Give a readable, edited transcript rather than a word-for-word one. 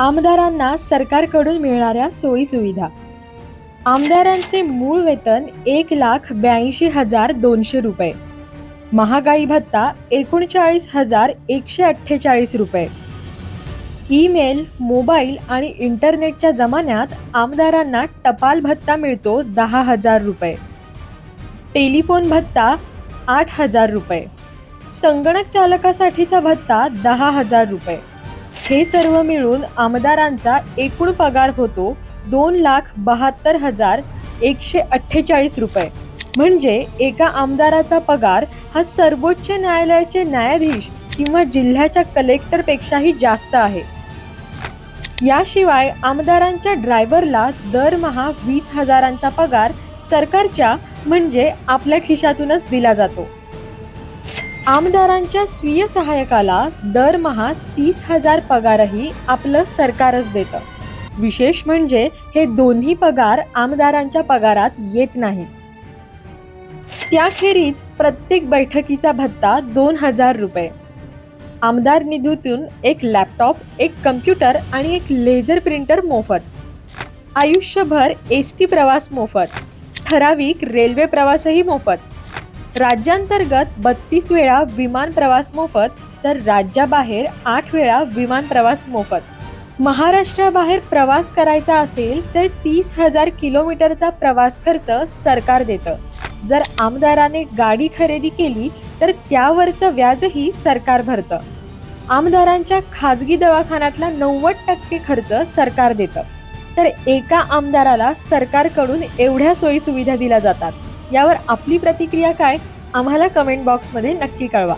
आमदारांना सरकारकडून मिळणाऱ्या सोयीसुविधा. आमदारांचे मूळ वेतन 1,82,200 रुपये. महागाई भत्ता 39,148 रुपये. ईमेल, मोबाईल आणि इंटरनेटच्या जमान्यात आमदारांना टपाल भत्ता मिळतो 10,000 रुपये. टेलिफोन भत्ता 8,000 रुपये. संगणक चालकासाठीचा भत्ता 10,000 रुपये. हे सर्व मिळून आमदारांचा एकूण पगार होतो 2,72,148 रुपये. म्हणजे एका आमदाराचा पगार हा सर्वोच्च न्यायालयाचे न्यायाधीश किंवा जिल्ह्याच्या कलेक्टरपेक्षाही जास्त आहे. याशिवाय आमदारांच्या ड्रायव्हरला दरमहा 20,000चा पगार सरकारच्या म्हणजे आपल्या खिशातूनच दिला जातो. आमदारांच्या स्वीय सहाय्यकाला दरमहा 30,000 पगारही आपलं सरकारच देतं. विशेष म्हणजे हे दोन्ही पगार आमदारांच्या पगारात येत नाही. त्याखेरीज प्रत्येक बैठकीचा भत्ता 2,000 रुपये. आमदार निधीतून एक लॅपटॉप, एक कम्प्युटर आणि एक लेझर प्रिंटर मोफत. आयुष्यभर एसटी प्रवास मोफत. ठराविक रेल्वे प्रवासही मोफत. राज्यांतर्गत 32 वेळा विमान प्रवास मोफत, तर राज्याबाहेर 8 वेळा विमान प्रवास मोफत. महाराष्ट्राबाहेर प्रवास करायचा असेल तर 30,000 किलोमीटरचा प्रवास खर्च सरकार देतं. जर आमदाराने गाडी खरेदी केली तर त्यावरचं व्याजही सरकार भरतं. आमदारांच्या खाजगी दवाखान्यातला 90% खर्च सरकार देतं. तर एका आमदाराला सरकारकडून एवढ्या सोयी सुविधा दिल्या जातात. यावर आपली प्रतिक्रिया काय? आम्हाला कमेंट बॉक्समध्ये नक्की कळवा.